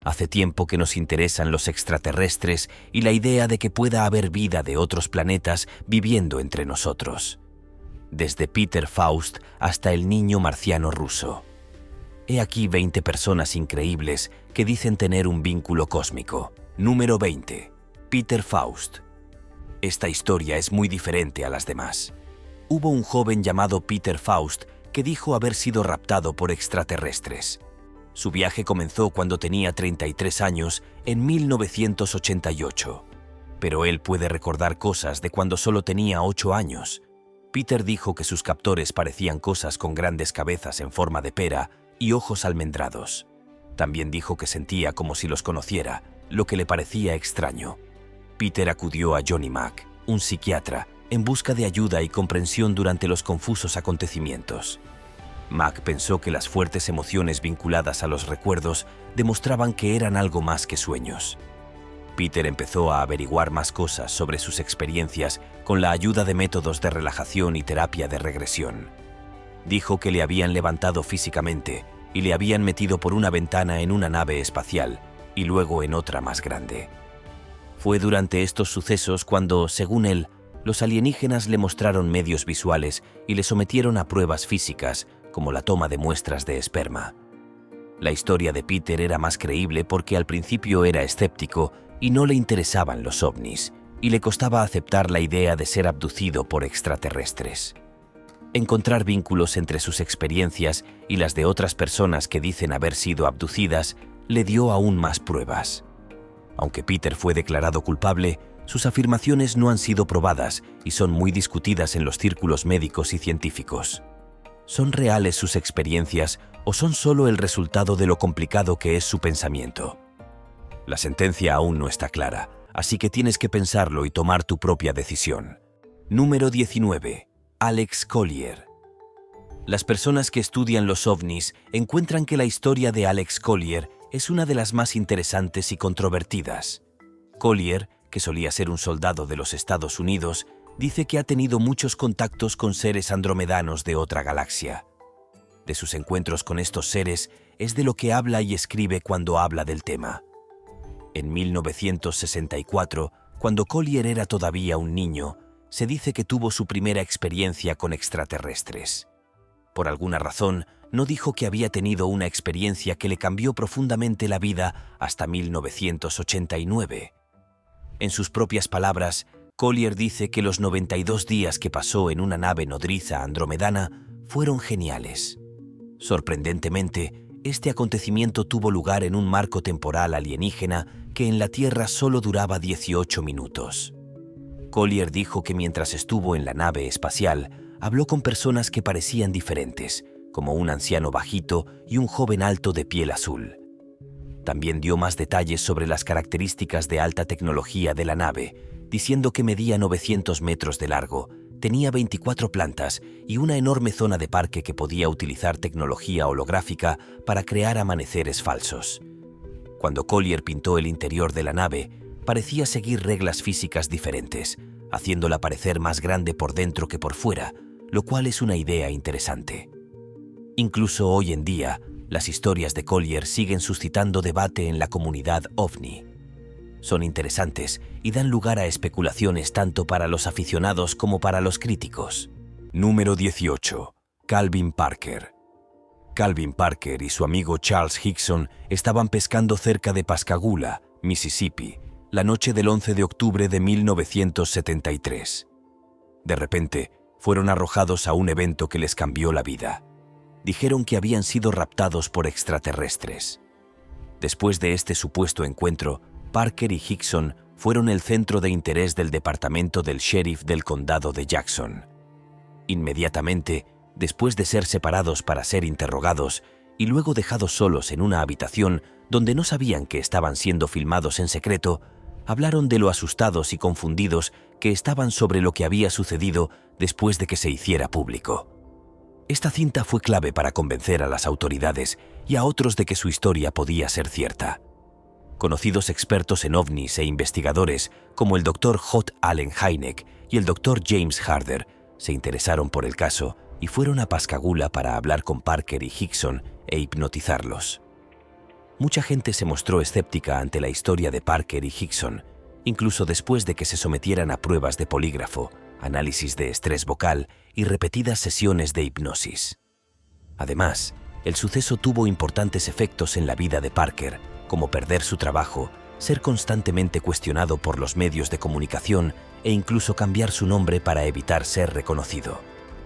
Hace tiempo que nos interesan los extraterrestres y la idea de que pueda haber vida de otros planetas viviendo entre nosotros. Desde Peter Faust hasta el niño marciano ruso. He aquí 20 personas increíbles que dicen tener un vínculo cósmico. Número 20. Peter Faust. Esta historia es muy diferente a las demás. Hubo un joven llamado Peter Faust que dijo haber sido raptado por extraterrestres. Su viaje comenzó cuando tenía 33 años en 1988. Pero él puede recordar cosas de cuando solo tenía 8 años. Peter dijo que sus captores parecían cosas con grandes cabezas en forma de pera y ojos almendrados. También dijo que sentía como si los conociera, lo que le parecía extraño. Peter acudió a Johnny Mack, un psiquiatra, en busca de ayuda y comprensión durante los confusos acontecimientos. Mack pensó que las fuertes emociones vinculadas a los recuerdos demostraban que eran algo más que sueños. Peter empezó a averiguar más cosas sobre sus experiencias con la ayuda de métodos de relajación y terapia de regresión. Dijo que le habían levantado físicamente y le habían metido por una ventana en una nave espacial y luego en otra más grande. Fue durante estos sucesos cuando, según él, los alienígenas le mostraron medios visuales y le sometieron a pruebas físicas, como la toma de muestras de esperma. La historia de Peter era más creíble porque al principio era escéptico y no le interesaban los ovnis, y le costaba aceptar la idea de ser abducido por extraterrestres. Encontrar vínculos entre sus experiencias y las de otras personas que dicen haber sido abducidas le dio aún más pruebas. Aunque Peter fue declarado culpable, sus afirmaciones no han sido probadas y son muy discutidas en los círculos médicos y científicos. ¿Son reales sus experiencias o son solo el resultado de lo complicado que es su pensamiento? La sentencia aún no está clara, así que tienes que pensarlo y tomar tu propia decisión. Número 19. Alex Collier. Las personas que estudian los ovnis encuentran que la historia de Alex Collier es una de las más interesantes y controvertidas. Collier, que solía ser un soldado de los Estados Unidos, dice que ha tenido muchos contactos con seres andromedanos de otra galaxia. De sus encuentros con estos seres es de lo que habla y escribe cuando habla del tema. En 1964, cuando Collier era todavía un niño, se dice que tuvo su primera experiencia con extraterrestres. Por alguna razón, no dijo que había tenido una experiencia que le cambió profundamente la vida hasta 1989. En sus propias palabras, Collier dice que los 92 días que pasó en una nave nodriza andromedana fueron geniales. Sorprendentemente, este acontecimiento tuvo lugar en un marco temporal alienígena que en la Tierra solo duraba 18 minutos. Collier dijo que mientras estuvo en la nave espacial, habló con personas que parecían diferentes, como un anciano bajito y un joven alto de piel azul. También dio más detalles sobre las características de alta tecnología de la nave, diciendo que medía 900 metros de largo, tenía 24 plantas y una enorme zona de parque que podía utilizar tecnología holográfica para crear amaneceres falsos. Cuando Collier pintó el interior de la nave, parecía seguir reglas físicas diferentes, haciéndola parecer más grande por dentro que por fuera, lo cual es una idea interesante. Incluso hoy en día, las historias de Collier siguen suscitando debate en la comunidad ovni. Son interesantes y dan lugar a especulaciones tanto para los aficionados como para los críticos. Número 18. Calvin Parker. Calvin Parker y su amigo Charles Hickson estaban pescando cerca de Pascagoula, Mississippi, la noche del 11 de octubre de 1973. De repente, fueron arrojados a un evento que les cambió la vida. Dijeron que habían sido raptados por extraterrestres. Después de este supuesto encuentro, Parker y Hickson fueron el centro de interés del departamento del sheriff del condado de Jackson. Inmediatamente, después de ser separados para ser interrogados y luego dejados solos en una habitación donde no sabían que estaban siendo filmados en secreto, hablaron de lo asustados y confundidos que estaban sobre lo que había sucedido después de que se hiciera público. Esta cinta fue clave para convencer a las autoridades y a otros de que su historia podía ser cierta. Conocidos expertos en ovnis e investigadores como el Dr. J. Allen Hynek y el Dr. James Harder se interesaron por el caso y fueron a Pascagoula para hablar con Parker y Hickson e hipnotizarlos. Mucha gente se mostró escéptica ante la historia de Parker y Hickson, incluso después de que se sometieran a pruebas de polígrafo, análisis de estrés vocal y repetidas sesiones de hipnosis. Además, el suceso tuvo importantes efectos en la vida de Parker, como perder su trabajo, ser constantemente cuestionado por los medios de comunicación e incluso cambiar su nombre para evitar ser reconocido.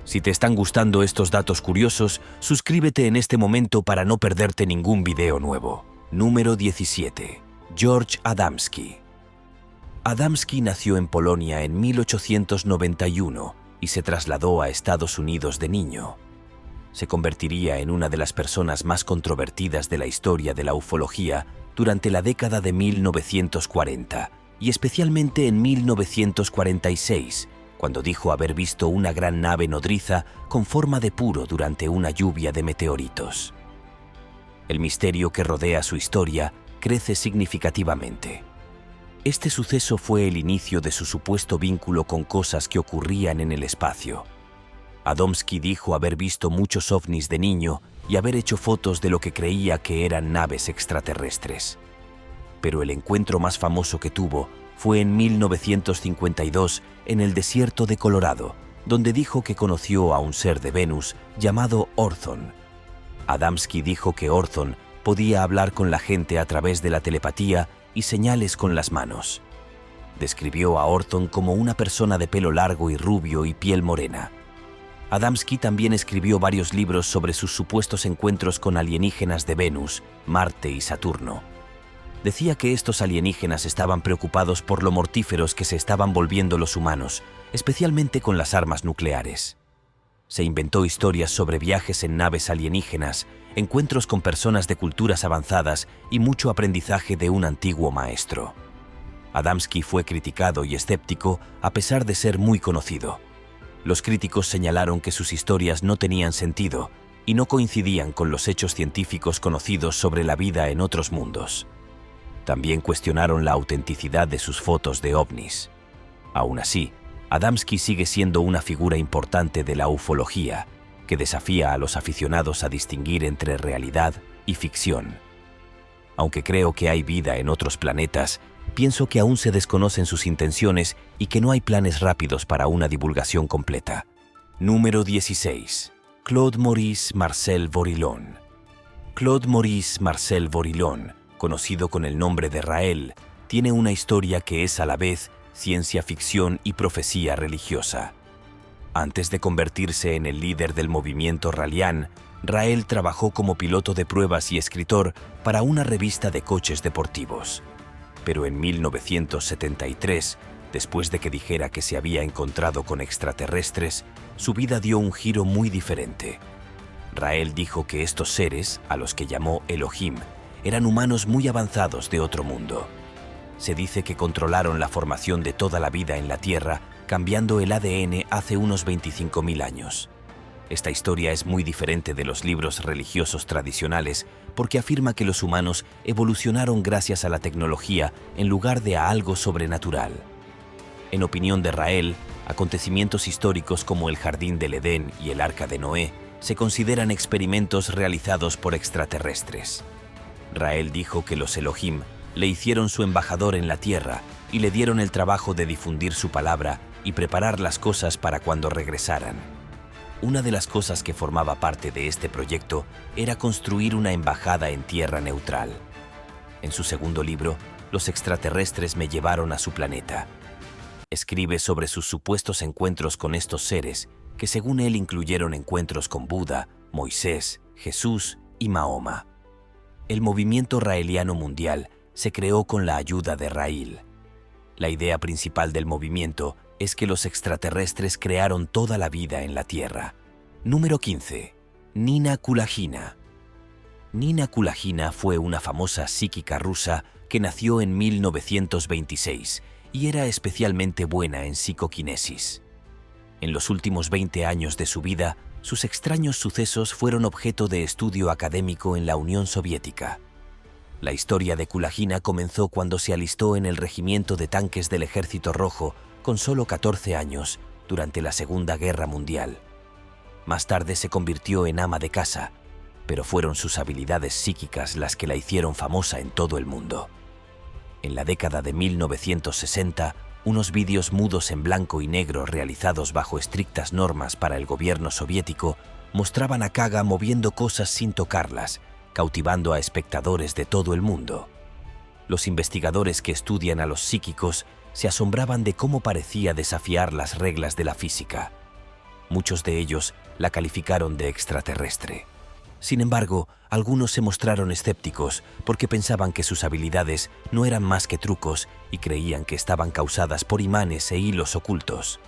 Si te están gustando estos datos curiosos, suscríbete en este momento para no perderte ningún video nuevo. Número 17. George Adamski. Adamski nació en Polonia en 1891 y se trasladó a Estados Unidos de niño. Se convertiría en una de las personas más controvertidas de la historia de la ufología durante la década de 1940 y especialmente en 1946, cuando dijo haber visto una gran nave nodriza con forma de puro durante una lluvia de meteoritos. El misterio que rodea su historia crece significativamente. Este suceso fue el inicio de su supuesto vínculo con cosas que ocurrían en el espacio. Adamski dijo haber visto muchos ovnis de niño y haber hecho fotos de lo que creía que eran naves extraterrestres. Pero el encuentro más famoso que tuvo fue en 1952 en el desierto de Colorado, donde dijo que conoció a un ser de Venus llamado Orthon. Adamski dijo que Orthon podía hablar con la gente a través de la telepatía y señales con las manos. Describió a Orthon como una persona de pelo largo y rubio y piel morena. Adamski también escribió varios libros sobre sus supuestos encuentros con alienígenas de Venus, Marte y Saturno. Decía que estos alienígenas estaban preocupados por lo mortíferos que se estaban volviendo los humanos, especialmente con las armas nucleares. Se inventó historias sobre viajes en naves alienígenas, encuentros con personas de culturas avanzadas y mucho aprendizaje de un antiguo maestro. Adamski fue criticado y escéptico a pesar de ser muy conocido. Los críticos señalaron que sus historias no tenían sentido y no coincidían con los hechos científicos conocidos sobre la vida en otros mundos. También cuestionaron la autenticidad de sus fotos de ovnis. Aún así, Adamski sigue siendo una figura importante de la ufología, que desafía a los aficionados a distinguir entre realidad y ficción. Aunque creo que hay vida en otros planetas, pienso que aún se desconocen sus intenciones y que no hay planes rápidos para una divulgación completa. Número 16. Claude Maurice Marcel Vorilhon. Claude Maurice Marcel Vorilhon, conocido con el nombre de Raël, tiene una historia que es a la vez ciencia ficción y profecía religiosa. Antes de convertirse en el líder del movimiento Raelian, Raël trabajó como piloto de pruebas y escritor para una revista de coches deportivos. Pero en 1973, después de que dijera que se había encontrado con extraterrestres, su vida dio un giro muy diferente. Raël dijo que estos seres, a los que llamó Elohim, eran humanos muy avanzados de otro mundo. Se dice que controlaron la formación de toda la vida en la Tierra, cambiando el ADN hace unos 25.000 años. Esta historia es muy diferente de los libros religiosos tradicionales porque afirma que los humanos evolucionaron gracias a la tecnología en lugar de a algo sobrenatural. En opinión de Raël, acontecimientos históricos como el Jardín del Edén y el Arca de Noé se consideran experimentos realizados por extraterrestres. Raël dijo que los Elohim le hicieron su embajador en la Tierra y le dieron el trabajo de difundir su palabra y preparar las cosas para cuando regresaran. Una de las cosas que formaba parte de este proyecto era construir una embajada en tierra neutral. En su segundo libro, Los extraterrestres me llevaron a su planeta. Escribe sobre sus supuestos encuentros con estos seres, que según él incluyeron encuentros con Buda, Moisés, Jesús y Mahoma. El movimiento raeliano mundial se creó con la ayuda de Raël. La idea principal del movimiento es que los extraterrestres crearon toda la vida en la Tierra. Número 15. Nina Kulagina. Nina Kulagina fue una famosa psíquica rusa que nació en 1926 y era especialmente buena en psicoquinesis. En los últimos 20 años de su vida, sus extraños sucesos fueron objeto de estudio académico en la Unión Soviética. La historia de Kulagina comenzó cuando se alistó en el regimiento de tanques del Ejército Rojo con solo 14 años durante la Segunda Guerra Mundial. Más tarde se convirtió en ama de casa. pero fueron sus habilidades psíquicas las que la hicieron famosa en todo el mundo. En la década de 1960, unos vídeos mudos en blanco y negro realizados bajo estrictas normas para el gobierno soviético mostraban a Kaga moviendo cosas sin tocarlas, cautivando a espectadores de todo el mundo. Los investigadores que estudian a los psíquicos se asombraban de cómo parecía desafiar las reglas de la física. Muchos de ellos la calificaron de extraterrestre. Sin embargo, algunos se mostraron escépticos porque pensaban que sus habilidades no eran más que trucos y creían que estaban causadas por imanes e hilos ocultos.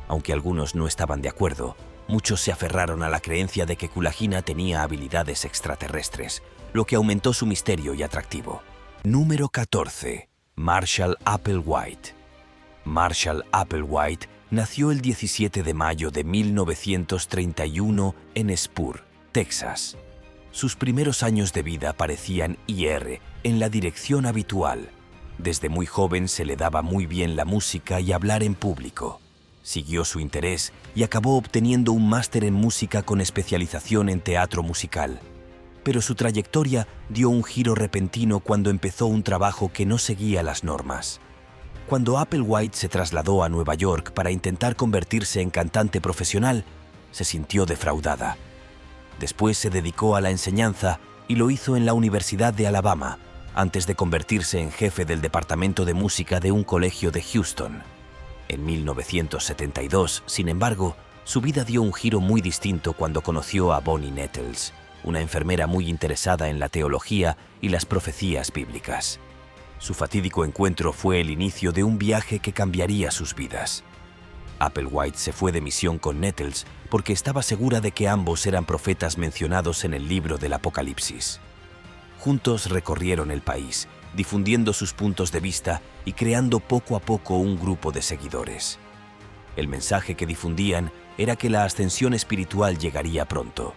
Aunque algunos no estaban de acuerdo, muchos se aferraron a la creencia de que Kulagina tenía habilidades extraterrestres, lo que aumentó su misterio y atractivo. Número 14. Marshall Applewhite. Marshall Applewhite nació el 17 de mayo de 1931 en Spur, Texas. Sus primeros años de vida parecían ir en la dirección habitual. Desde muy joven se le daba muy bien la música y hablar en público. Siguió su interés y acabó obteniendo un máster en música con especialización en teatro musical. Pero su trayectoria dio un giro repentino cuando empezó un trabajo que no seguía las normas. Cuando Applewhite se trasladó a Nueva York para intentar convertirse en cantante profesional, se sintió defraudada. Después se dedicó a la enseñanza y lo hizo en la Universidad de Alabama, antes de convertirse en jefe del departamento de música de un colegio de Houston. En 1972, sin embargo, su vida dio un giro muy distinto cuando conoció a Bonnie Nettles, una enfermera muy interesada en la teología y las profecías bíblicas. Su fatídico encuentro fue el inicio de un viaje que cambiaría sus vidas. Applewhite se fue de misión con Nettles porque estaba segura de que ambos eran profetas mencionados en el libro del Apocalipsis. Juntos recorrieron el país, difundiendo sus puntos de vista y creando poco a poco un grupo de seguidores. El mensaje que difundían era que la ascensión espiritual llegaría pronto.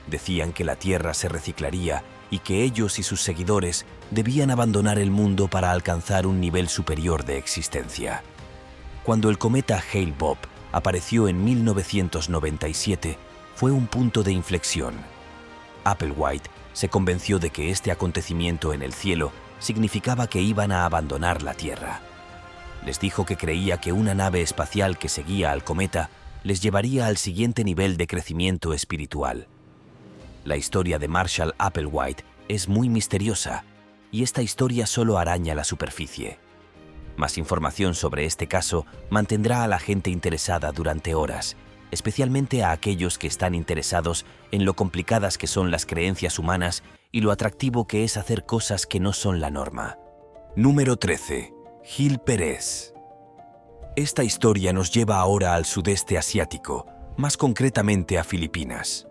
Decían que la Tierra se reciclaría y que ellos y sus seguidores debían abandonar el mundo para alcanzar un nivel superior de existencia. Cuando el cometa Hale-Bopp apareció en 1997, fue un punto de inflexión. Applewhite se convenció de que este acontecimiento en el cielo significaba que iban a abandonar la Tierra. Les dijo que creía que una nave espacial que seguía al cometa les llevaría al siguiente nivel de crecimiento espiritual. La historia de Marshall Applewhite es muy misteriosa, y esta historia solo araña la superficie. Más información sobre este caso mantendrá a la gente interesada durante horas, especialmente a aquellos que están interesados en lo complicadas que son las creencias humanas y lo atractivo que es hacer cosas que no son la norma. Número 13. Gil Pérez. Esta historia nos lleva ahora al sudeste asiático, más concretamente a Filipinas.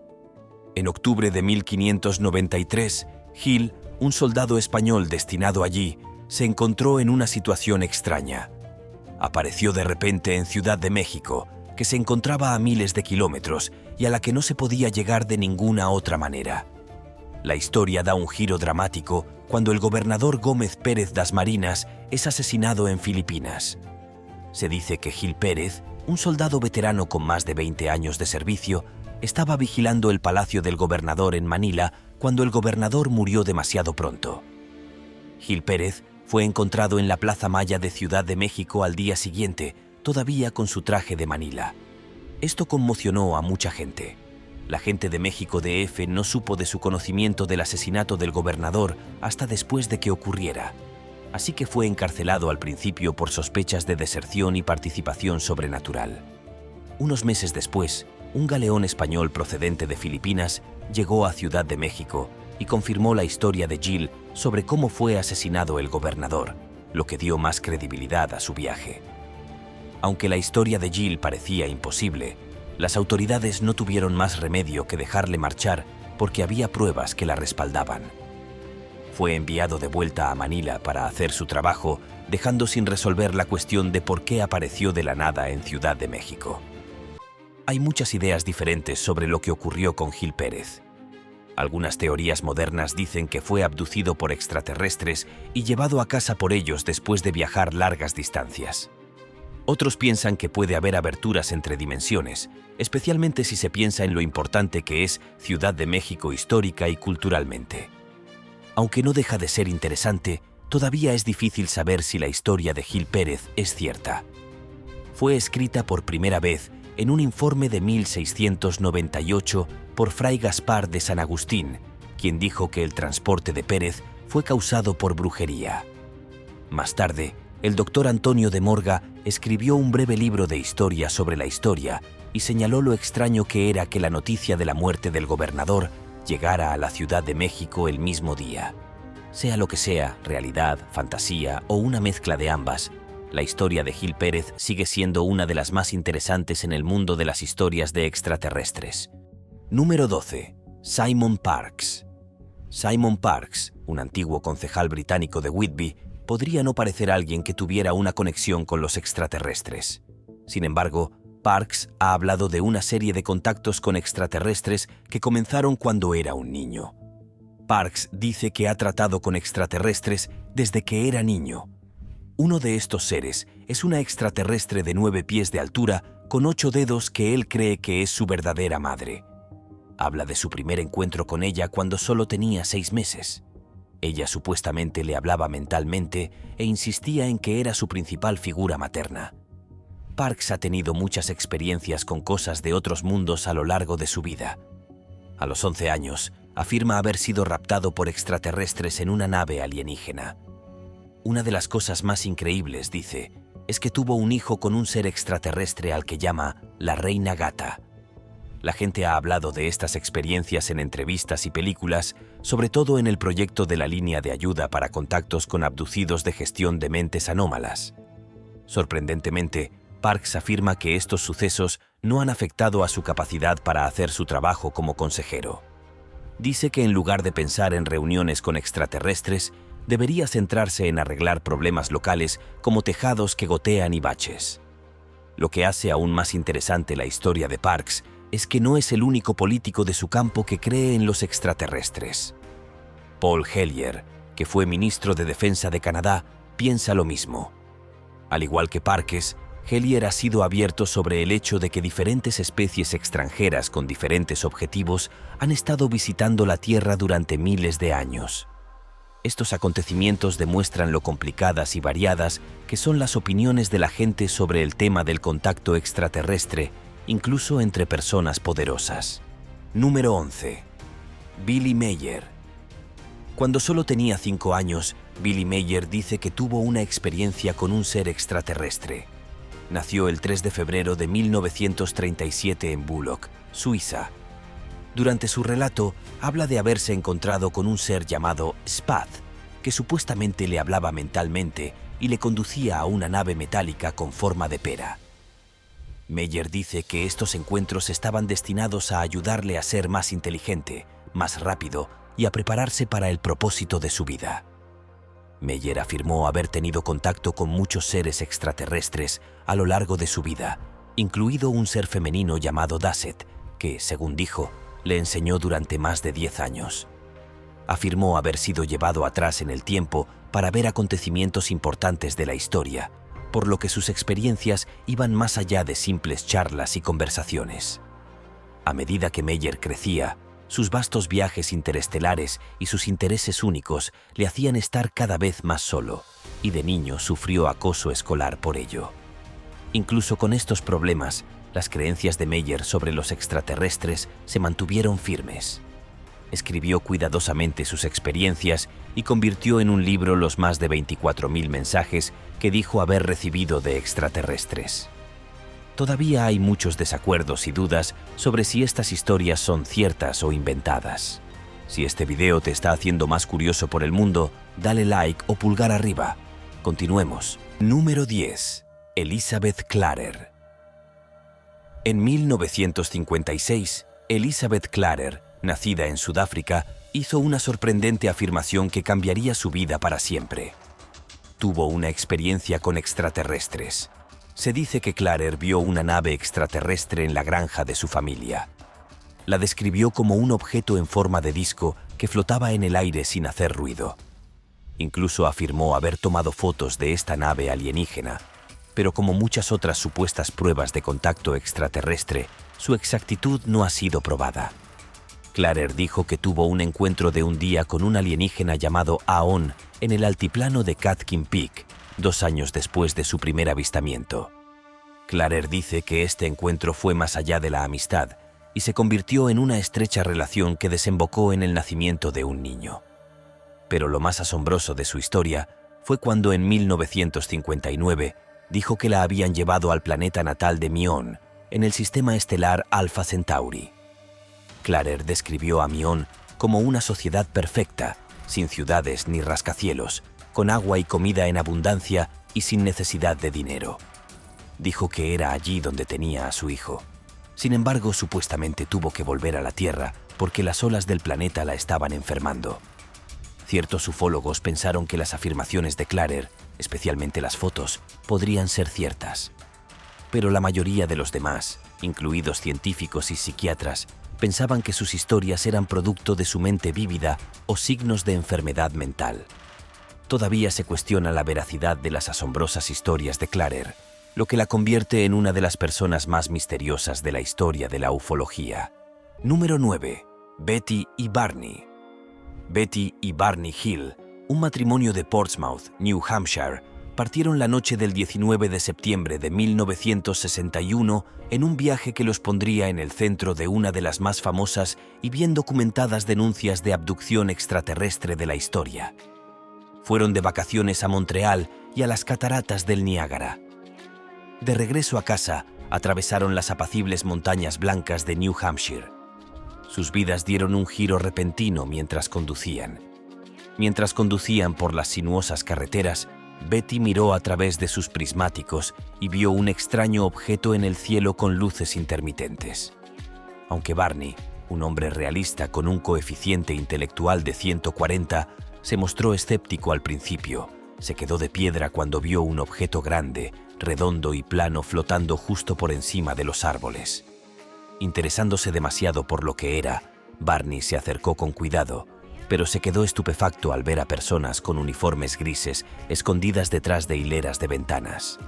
En octubre de 1593, Gil, un soldado español destinado allí, se encontró en una situación extraña. Apareció de repente en Ciudad de México, que se encontraba a miles de kilómetros y a la que no se podía llegar de ninguna otra manera. La historia da un giro dramático cuando el gobernador Gómez Pérez Dasmariñas es asesinado en Filipinas. Se dice que Gil Pérez, un soldado veterano con más de 20 años de servicio, estaba vigilando el palacio del gobernador en Manila cuando el gobernador murió demasiado pronto. Gil Pérez fue encontrado en la Plaza Maya de Ciudad de México al día siguiente, todavía con su traje de Manila. Esto conmocionó a mucha gente. La gente de México DF no supo de su conocimiento del asesinato del gobernador hasta después de que ocurriera. Así que fue encarcelado al principio por sospechas de deserción y participación sobrenatural. Unos meses después, un galeón español procedente de Filipinas llegó a Ciudad de México y confirmó la historia de Gil sobre cómo fue asesinado el gobernador, lo que dio más credibilidad a su viaje. Aunque la historia de Gil parecía imposible, las autoridades no tuvieron más remedio que dejarle marchar porque había pruebas que la respaldaban. Fue enviado de vuelta a Manila para hacer su trabajo, dejando sin resolver la cuestión de por qué apareció de la nada en Ciudad de México. Hay muchas ideas diferentes sobre lo que ocurrió con Gil Pérez. Algunas teorías modernas dicen que fue abducido por extraterrestres y llevado a casa por ellos después de viajar largas distancias. Otros piensan que puede haber aberturas entre dimensiones, especialmente si se piensa en lo importante que es Ciudad de México histórica y culturalmente. Aunque no deja de ser interesante, todavía es difícil saber si la historia de Gil Pérez es cierta. Fue escrita por primera vez en un informe de 1698 por Fray Gaspar de San Agustín, quien dijo que el transporte de Pérez fue causado por brujería. Más tarde, el doctor Antonio de Morga escribió un breve libro de historia sobre la historia y señaló lo extraño que era que la noticia de la muerte del gobernador llegara a la Ciudad de México el mismo día. Sea lo que sea, realidad, fantasía o una mezcla de ambas, la historia de Gil Pérez sigue siendo una de las más interesantes en el mundo de las historias de extraterrestres. Número 12. Simon Parkes. Simon Parkes, un antiguo concejal británico de Whitby, podría no parecer alguien que tuviera una conexión con los extraterrestres. Sin embargo, Parkes ha hablado de una serie de contactos con extraterrestres que comenzaron cuando era un niño. Parkes dice que ha tratado con extraterrestres desde que era niño. Uno de estos seres es una extraterrestre de 9 pies de altura con 8 dedos que él cree que es su verdadera madre. Habla de su primer encuentro con ella cuando solo tenía 6 meses. Ella supuestamente le hablaba mentalmente e insistía en que era su principal figura materna. Parkes ha tenido muchas experiencias con cosas de otros mundos a lo largo de su vida. A los 11 años, afirma haber sido raptado por extraterrestres en una nave alienígena. Una de las cosas más increíbles, dice, es que tuvo un hijo con un ser extraterrestre al que llama la Reina Gata. La gente ha hablado de estas experiencias en entrevistas y películas, sobre todo en el proyecto de la línea de ayuda para contactos con abducidos de gestión de mentes anómalas. Sorprendentemente, Parkes afirma que estos sucesos no han afectado a su capacidad para hacer su trabajo como consejero. Dice que en lugar de pensar en reuniones con extraterrestres, debería centrarse en arreglar problemas locales como tejados que gotean y baches. Lo que hace aún más interesante la historia de Parkes es que no es el único político de su campo que cree en los extraterrestres. Paul Hellyer, que fue ministro de Defensa de Canadá, piensa lo mismo. Al igual que Parkes, Hellyer ha sido abierto sobre el hecho de que diferentes especies extranjeras con diferentes objetivos han estado visitando la Tierra durante miles de años. Estos acontecimientos demuestran lo complicadas y variadas que son las opiniones de la gente sobre el tema del contacto extraterrestre, incluso entre personas poderosas. Número 11. Billy Meier. Cuando solo tenía 5 años, Billy Meier dice que tuvo una experiencia con un ser extraterrestre. Nació el 3 de febrero de 1937 en Bullock, Suiza. Durante su relato, habla de haberse encontrado con un ser llamado Spath, que supuestamente le hablaba mentalmente y le conducía a una nave metálica con forma de pera. Meier dice que estos encuentros estaban destinados a ayudarle a ser más inteligente, más rápido y a prepararse para el propósito de su vida. Meier afirmó haber tenido contacto con muchos seres extraterrestres a lo largo de su vida, incluido un ser femenino llamado Dasset, que, según dijo, le enseñó durante más de 10 años. Afirmó haber sido llevado atrás en el tiempo para ver acontecimientos importantes de la historia, por lo que sus experiencias iban más allá de simples charlas y conversaciones. A medida que Meier crecía, sus vastos viajes interestelares y sus intereses únicos le hacían estar cada vez más solo, y de niño sufrió acoso escolar por ello. Incluso con estos problemas, las creencias de Meier sobre los extraterrestres se mantuvieron firmes. Escribió cuidadosamente sus experiencias y convirtió en un libro los más de 24.000 mensajes que dijo haber recibido de extraterrestres. Todavía hay muchos desacuerdos y dudas sobre si estas historias son ciertas o inventadas. Si este video te está haciendo más curioso por el mundo, dale like o pulgar arriba. Continuemos. Número 10. Elizabeth Clarer. En 1956, Elizabeth Clarer, nacida en Sudáfrica, hizo una sorprendente afirmación que cambiaría su vida para siempre. Tuvo una experiencia con extraterrestres. Se dice que Clarer vio una nave extraterrestre en la granja de su familia. La describió como un objeto en forma de disco que flotaba en el aire sin hacer ruido. Incluso afirmó haber tomado fotos de esta nave alienígena, pero como muchas otras supuestas pruebas de contacto extraterrestre, su exactitud no ha sido probada. Clarher dijo que tuvo un encuentro de un día con un alienígena llamado Aon en el altiplano de Catkin Peak, 2 años después de su primer avistamiento. Clarher dice que este encuentro fue más allá de la amistad y se convirtió en una estrecha relación que desembocó en el nacimiento de un niño. Pero lo más asombroso de su historia fue cuando en 1959 dijo que la habían llevado al planeta natal de Mion, en el sistema estelar Alpha Centauri. Clarher describió a Mion como una sociedad perfecta, sin ciudades ni rascacielos, con agua y comida en abundancia y sin necesidad de dinero. Dijo que era allí donde tenía a su hijo. Sin embargo, supuestamente tuvo que volver a la Tierra porque las olas del planeta la estaban enfermando. Ciertos ufólogos pensaron que las afirmaciones de Clarher, especialmente las fotos, podrían ser ciertas. Pero la mayoría de los demás, incluidos científicos y psiquiatras, pensaban que sus historias eran producto de su mente vívida o signos de enfermedad mental. Todavía se cuestiona la veracidad de las asombrosas historias de Clarher, lo que la convierte en una de las personas más misteriosas de la historia de la ufología. Número 9. Betty y Barney. Betty y Barney Hill, un matrimonio de Portsmouth, New Hampshire, partieron la noche del 19 de septiembre de 1961 en un viaje que los pondría en el centro de una de las más famosas y bien documentadas denuncias de abducción extraterrestre de la historia. Fueron de vacaciones a Montreal y a las cataratas del Niágara. De regreso a casa, atravesaron las apacibles montañas blancas de New Hampshire. Sus vidas dieron un giro repentino mientras conducían. Mientras conducían por las sinuosas carreteras, Betty miró a través de sus prismáticos y vio un extraño objeto en el cielo con luces intermitentes. Aunque Barney, un hombre realista con un coeficiente intelectual de 140, se mostró escéptico al principio, se quedó de piedra cuando vio un objeto grande, redondo y plano flotando justo por encima de los árboles. Interesándose demasiado por lo que era, Barney se acercó con cuidado, pero se quedó estupefacto al ver a personas con uniformes grises escondidas detrás de hileras de ventanas.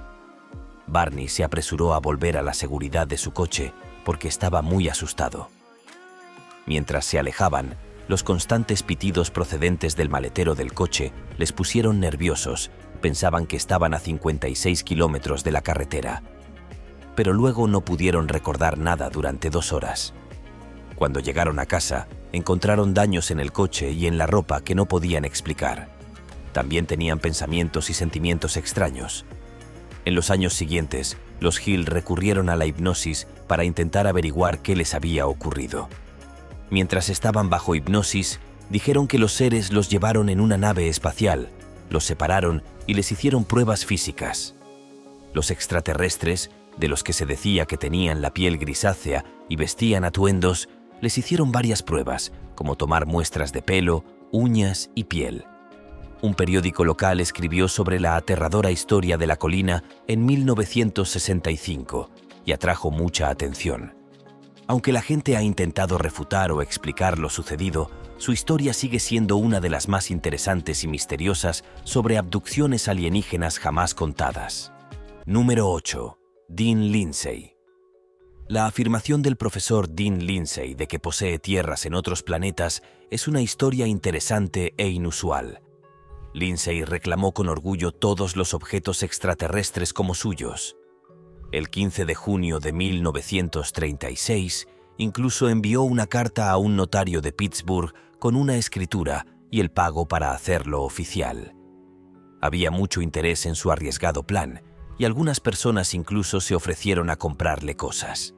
Barney se apresuró a volver a la seguridad de su coche porque estaba muy asustado. Mientras se alejaban, los constantes pitidos procedentes del maletero del coche les pusieron nerviosos. Pensaban que estaban a 56 kilómetros de la carretera. Pero luego no pudieron recordar nada durante 2 horas. Cuando llegaron a casa, encontraron daños en el coche y en la ropa que no podían explicar. También tenían pensamientos y sentimientos extraños. En los años siguientes, los Hill recurrieron a la hipnosis para intentar averiguar qué les había ocurrido. Mientras estaban bajo hipnosis, dijeron que los seres los llevaron en una nave espacial, los separaron y les hicieron pruebas físicas. Los extraterrestres, de los que se decía que tenían la piel grisácea y vestían atuendos, les hicieron varias pruebas, como tomar muestras de pelo, uñas y piel. Un periódico local escribió sobre la aterradora historia de la colina en 1965 y atrajo mucha atención. Aunque la gente ha intentado refutar o explicar lo sucedido, su historia sigue siendo una de las más interesantes y misteriosas sobre abducciones alienígenas jamás contadas. Número 8. Dean Lindsay. La afirmación del profesor Dean Lindsay de que posee tierras en otros planetas es una historia interesante e inusual. Lindsay reclamó con orgullo todos los objetos extraterrestres como suyos. El 15 de junio de 1936, incluso envió una carta a un notario de Pittsburgh con una escritura y el pago para hacerlo oficial. Había mucho interés en su arriesgado plan, y algunas personas incluso se ofrecieron a comprarle cosas.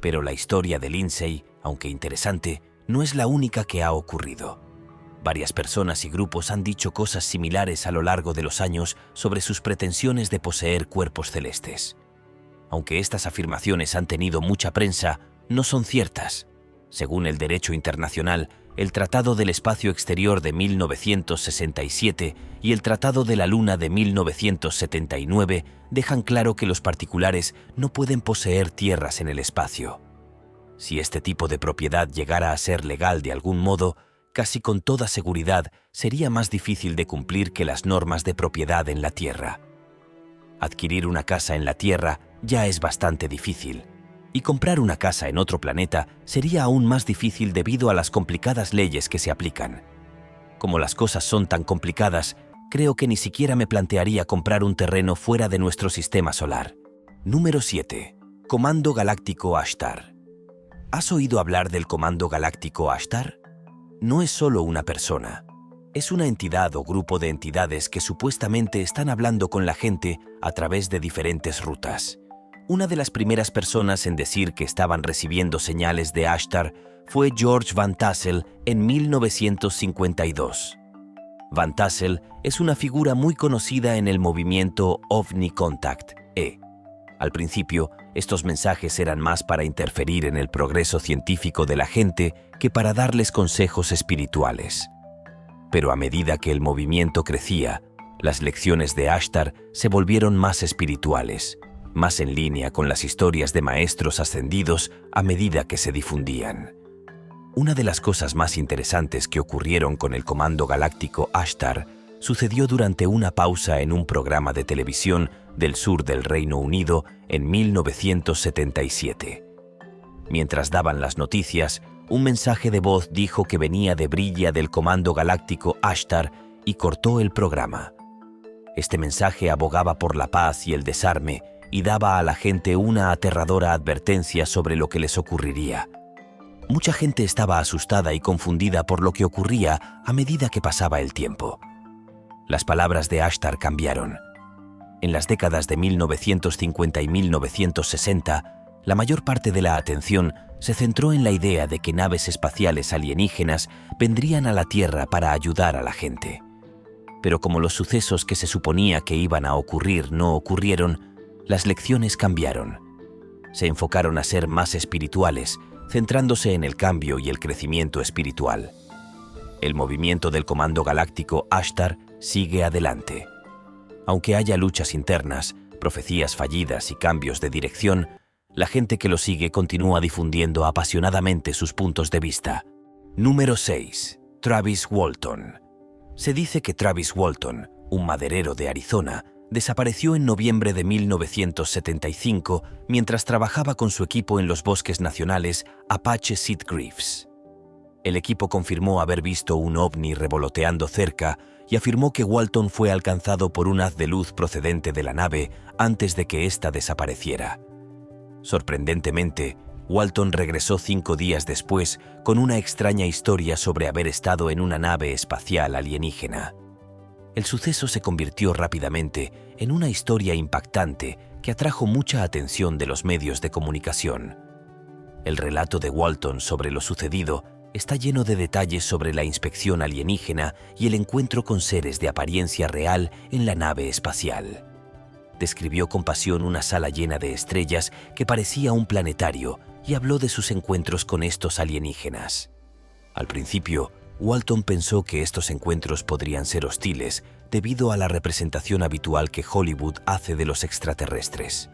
Pero la historia de Lindsay, aunque interesante, no es la única que ha ocurrido. Varias personas y grupos han dicho cosas similares a lo largo de los años sobre sus pretensiones de poseer cuerpos celestes. Aunque estas afirmaciones han tenido mucha prensa, no son ciertas. Según el derecho internacional, el Tratado del Espacio Exterior de 1967 y el Tratado de la Luna de 1979 dejan claro que los particulares no pueden poseer tierras en el espacio. Si este tipo de propiedad llegara a ser legal de algún modo, casi con toda seguridad sería más difícil de cumplir que las normas de propiedad en la Tierra. Adquirir una casa en la Tierra ya es bastante difícil, y comprar una casa en otro planeta sería aún más difícil debido a las complicadas leyes que se aplican. Como las cosas son tan complicadas, creo que ni siquiera me plantearía comprar un terreno fuera de nuestro sistema solar. Número 7. Comando Galáctico Ashtar. ¿Has oído hablar del Comando Galáctico Ashtar? No es solo una persona. Es una entidad o grupo de entidades que supuestamente están hablando con la gente a través de diferentes rutas. Una de las primeras personas en decir que estaban recibiendo señales de Ashtar fue George Van Tassel en 1952. Van Tassel es una figura muy conocida en el movimiento OVNI Contact, E. Al principio, estos mensajes eran más para interferir en el progreso científico de la gente que para darles consejos espirituales. Pero a medida que el movimiento crecía, las lecciones de Ashtar se volvieron más espirituales, más en línea con las historias de maestros ascendidos a medida que se difundían. Una de las cosas más interesantes que ocurrieron con el Comando Galáctico Ashtar sucedió durante una pausa en un programa de televisión del sur del Reino Unido en 1977. Mientras daban las noticias, un mensaje de voz dijo que venía de Brilla del Comando Galáctico Ashtar y cortó el programa. Este mensaje abogaba por la paz y el desarme y daba a la gente una aterradora advertencia sobre lo que les ocurriría. Mucha gente estaba asustada y confundida por lo que ocurría a medida que pasaba el tiempo. Las palabras de Ashtar cambiaron. En las décadas de 1950 y 1960, la mayor parte de la atención se centró en la idea de que naves espaciales alienígenas vendrían a la Tierra para ayudar a la gente. Pero como los sucesos que se suponía que iban a ocurrir no ocurrieron, las lecciones cambiaron. Se enfocaron a ser más espirituales, centrándose en el cambio y el crecimiento espiritual. El movimiento del Comando Galáctico Ashtar sigue adelante. Aunque haya luchas internas, profecías fallidas y cambios de dirección, la gente que lo sigue continúa difundiendo apasionadamente sus puntos de vista. Número 6. Travis Walton. Se dice que Travis Walton, un maderero de Arizona, desapareció en noviembre de 1975 mientras trabajaba con su equipo en los bosques nacionales Apache Sitgreaves. El equipo confirmó haber visto un ovni revoloteando cerca y afirmó que Walton fue alcanzado por un haz de luz procedente de la nave antes de que ésta desapareciera. Sorprendentemente, Walton regresó 5 días después con una extraña historia sobre haber estado en una nave espacial alienígena. El suceso se convirtió rápidamente en una historia impactante que atrajo mucha atención de los medios de comunicación. El relato de Walton sobre lo sucedido está lleno de detalles sobre la inspección alienígena y el encuentro con seres de apariencia real en la nave espacial. Describió con pasión una sala llena de estrellas que parecía un planetario y habló de sus encuentros con estos alienígenas. Al principio, Walton pensó que estos encuentros podrían ser hostiles debido a la representación habitual que Hollywood hace de los extraterrestres.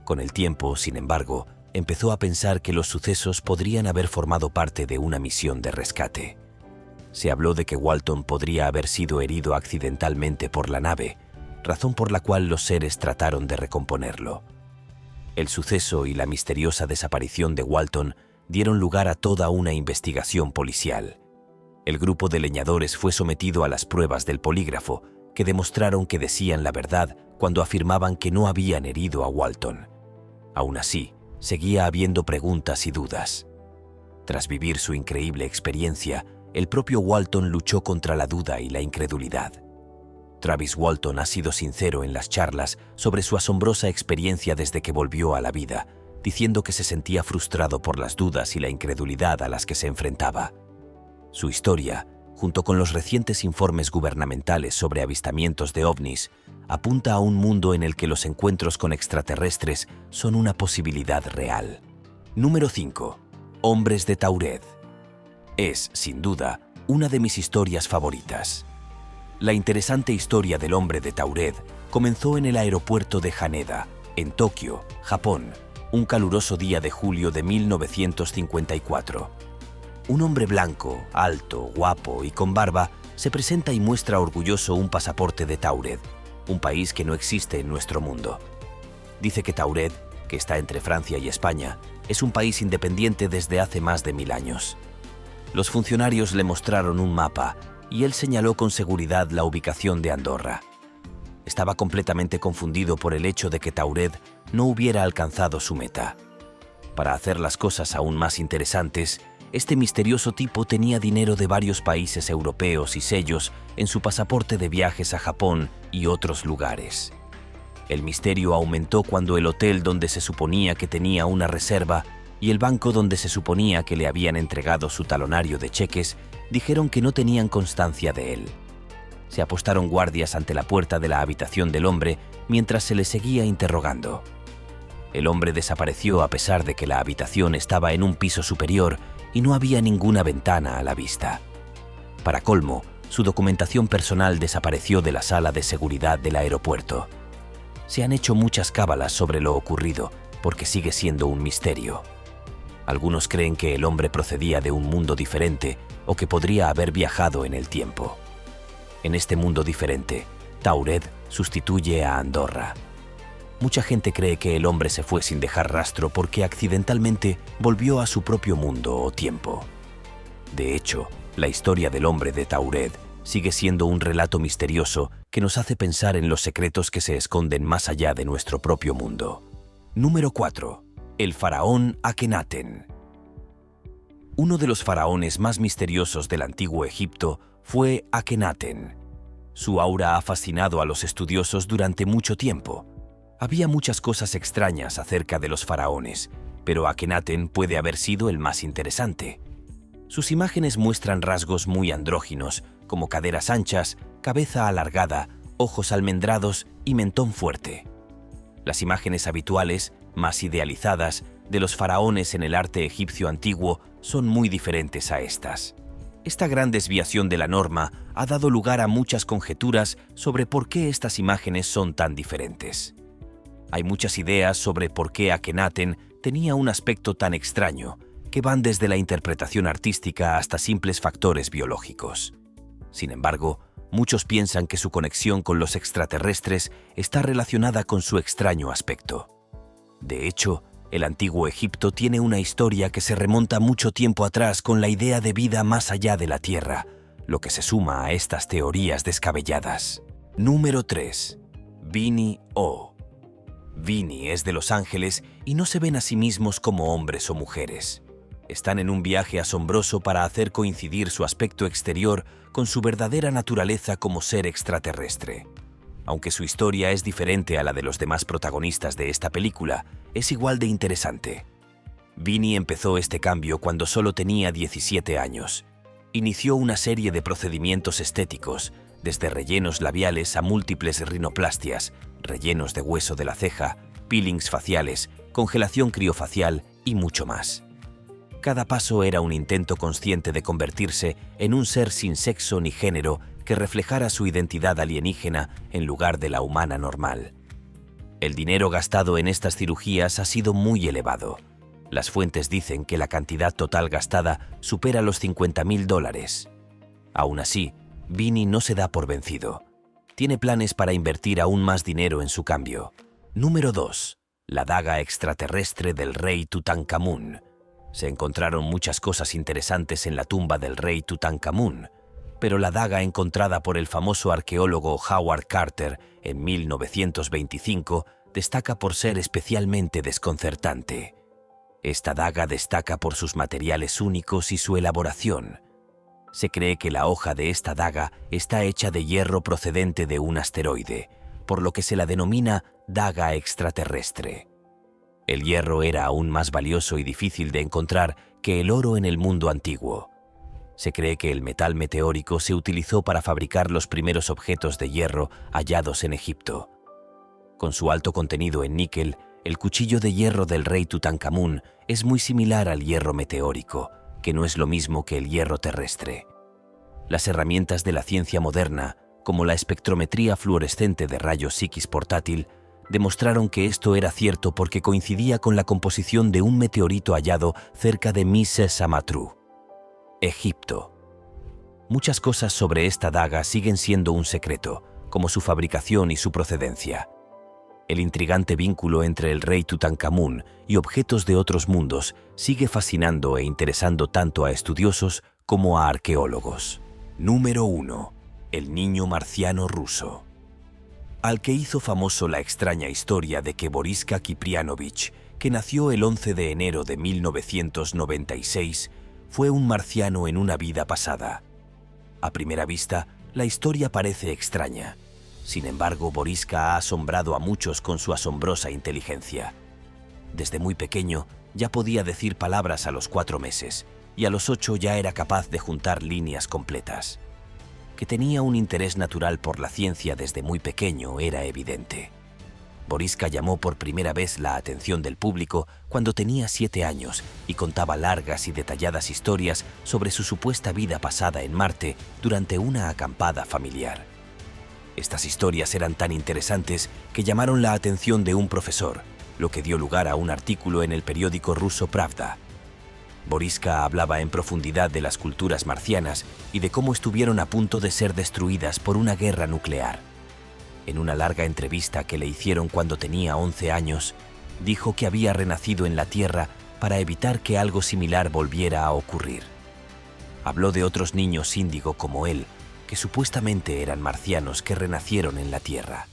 Con el tiempo, sin embargo, empezó a pensar que los sucesos podrían haber formado parte de una misión de rescate. Se habló de que Walton podría haber sido herido accidentalmente por la nave, razón por la cual los seres trataron de recomponerlo. El suceso y la misteriosa desaparición de Walton dieron lugar a toda una investigación policial. El grupo de leñadores fue sometido a las pruebas del polígrafo, que demostraron que decían la verdad cuando afirmaban que no habían herido a Walton. Aún así, seguía habiendo preguntas y dudas. Tras vivir su increíble experiencia, el propio Walton luchó contra la duda y la incredulidad. Travis Walton ha sido sincero en las charlas sobre su asombrosa experiencia desde que volvió a la vida, diciendo que se sentía frustrado por las dudas y la incredulidad a las que se enfrentaba. Su historia, junto con los recientes informes gubernamentales sobre avistamientos de ovnis, apunta a un mundo en el que los encuentros con extraterrestres son una posibilidad real. Número 5. Hombres de Tauret. Es, sin duda, una de mis historias favoritas. La interesante historia del hombre de Tauret comenzó en el aeropuerto de Haneda, en Tokio, Japón, un caluroso día de julio de 1954. Un hombre blanco, alto, guapo y con barba se presenta y muestra orgulloso un pasaporte de Tauret, un país que no existe en nuestro mundo. Dice que Tauret, que está entre Francia y España, es un país independiente desde hace más de 1000 años. Los funcionarios le mostraron un mapa y él señaló con seguridad la ubicación de Andorra. Estaba completamente confundido por el hecho de que Tauret no hubiera alcanzado su meta. Para hacer las cosas aún más interesantes, este misterioso tipo tenía dinero de varios países europeos y sellos en su pasaporte de viajes a Japón y otros lugares. El misterio aumentó cuando el hotel donde se suponía que tenía una reserva y el banco donde se suponía que le habían entregado su talonario de cheques dijeron que no tenían constancia de él. Se apostaron guardias ante la puerta de la habitación del hombre mientras se le seguía interrogando. El hombre desapareció a pesar de que la habitación estaba en un piso superior y no había ninguna ventana a la vista. Para colmo, su documentación personal desapareció de la sala de seguridad del aeropuerto. Se han hecho muchas cábalas sobre lo ocurrido, porque sigue siendo un misterio. Algunos creen que el hombre procedía de un mundo diferente o que podría haber viajado en el tiempo. En este mundo diferente, Tauret sustituye a Andorra. Mucha gente cree que el hombre se fue sin dejar rastro porque accidentalmente volvió a su propio mundo o tiempo. De hecho, la historia del hombre de Tauret sigue siendo un relato misterioso que nos hace pensar en los secretos que se esconden más allá de nuestro propio mundo. Número 4. El faraón Akenatón. Uno de los faraones más misteriosos del antiguo Egipto fue Akenatón. Su aura ha fascinado a los estudiosos durante mucho tiempo. Había muchas cosas extrañas acerca de los faraones, pero Akenatón puede haber sido el más interesante. Sus imágenes muestran rasgos muy andróginos, como caderas anchas, cabeza alargada, ojos almendrados y mentón fuerte. Las imágenes habituales, más idealizadas, de los faraones en el arte egipcio antiguo son muy diferentes a estas. Esta gran desviación de la norma ha dado lugar a muchas conjeturas sobre por qué estas imágenes son tan diferentes. Hay muchas ideas sobre por qué Akenatón tenía un aspecto tan extraño, que van desde la interpretación artística hasta simples factores biológicos. Sin embargo, muchos piensan que su conexión con los extraterrestres está relacionada con su extraño aspecto. De hecho, el antiguo Egipto tiene una historia que se remonta mucho tiempo atrás con la idea de vida más allá de la Tierra, lo que se suma a estas teorías descabelladas. Número 3. Vinny O. Vinny es de Los Ángeles y no se ven a sí mismos como hombres o mujeres. Están en un viaje asombroso para hacer coincidir su aspecto exterior con su verdadera naturaleza como ser extraterrestre. Aunque su historia es diferente a la de los demás protagonistas de esta película, es igual de interesante. Vinny empezó este cambio cuando solo tenía 17 años. Inició una serie de procedimientos estéticos, desde rellenos labiales a múltiples rinoplastias, rellenos de hueso de la ceja, peelings faciales, congelación criofacial y mucho más. Cada paso era un intento consciente de convertirse en un ser sin sexo ni género que reflejara su identidad alienígena en lugar de la humana normal. El dinero gastado en estas cirugías ha sido muy elevado. Las fuentes dicen que la cantidad total gastada supera los $50,000. Aún así, Vinny no se da por vencido. Tiene planes para invertir aún más dinero en su cambio. Número 2. La daga extraterrestre del rey Tutankamón. Se encontraron muchas cosas interesantes en la tumba del rey Tutankamón, pero la daga encontrada por el famoso arqueólogo Howard Carter en 1925 destaca por ser especialmente desconcertante. Esta daga destaca por sus materiales únicos y su elaboración. Se cree que la hoja de esta daga está hecha de hierro procedente de un asteroide, por lo que se la denomina daga extraterrestre. El hierro era aún más valioso y difícil de encontrar que el oro en el mundo antiguo. Se cree que el metal meteórico se utilizó para fabricar los primeros objetos de hierro hallados en Egipto. Con su alto contenido en níquel, el cuchillo de hierro del rey Tutankamón es muy similar al hierro meteórico, que no es lo mismo que el hierro terrestre. Las herramientas de la ciencia moderna, como la espectrometría fluorescente de rayos X portátil, demostraron que esto era cierto porque coincidía con la composición de un meteorito hallado cerca de Mises Amatru, Egipto. Muchas cosas sobre esta daga siguen siendo un secreto, como su fabricación y su procedencia. El intrigante vínculo entre el rey Tutankamón y objetos de otros mundos sigue fascinando e interesando tanto a estudiosos como a arqueólogos. Número 1. El niño marciano ruso. Al que hizo famoso la extraña historia de que Boriska Kiprianovich, que nació el 11 de enero de 1996, fue un marciano en una vida pasada. A primera vista, la historia parece extraña. Sin embargo, Boriska ha asombrado a muchos con su asombrosa inteligencia. Desde muy pequeño ya podía decir palabras a los 4 meses y a los 8 ya era capaz de juntar líneas completas. Que tenía un interés natural por la ciencia desde muy pequeño era evidente. Boriska llamó por primera vez la atención del público cuando tenía 7 años y contaba largas y detalladas historias sobre su supuesta vida pasada en Marte durante una acampada familiar. Estas historias eran tan interesantes que llamaron la atención de un profesor, lo que dio lugar a un artículo en el periódico ruso Pravda. Boriska hablaba en profundidad de las culturas marcianas y de cómo estuvieron a punto de ser destruidas por una guerra nuclear. En una larga entrevista que le hicieron cuando tenía 11 años, dijo que había renacido en la Tierra para evitar que algo similar volviera a ocurrir. Habló de otros niños índigo como él, que supuestamente eran marcianos que renacieron en la Tierra.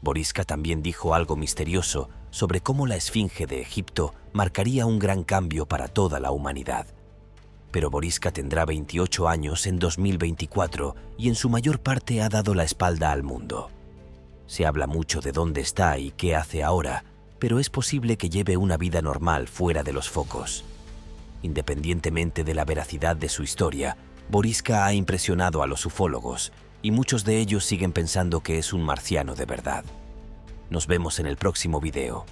Boriska también dijo algo misterioso sobre cómo la Esfinge de Egipto marcaría un gran cambio para toda la humanidad. Pero Boriska tendrá 28 años en 2024 y en su mayor parte ha dado la espalda al mundo. Se habla mucho de dónde está y qué hace ahora, pero es posible que lleve una vida normal fuera de los focos. Independientemente de la veracidad de su historia, Boriska ha impresionado a los ufólogos y muchos de ellos siguen pensando que es un marciano de verdad. Nos vemos en el próximo video.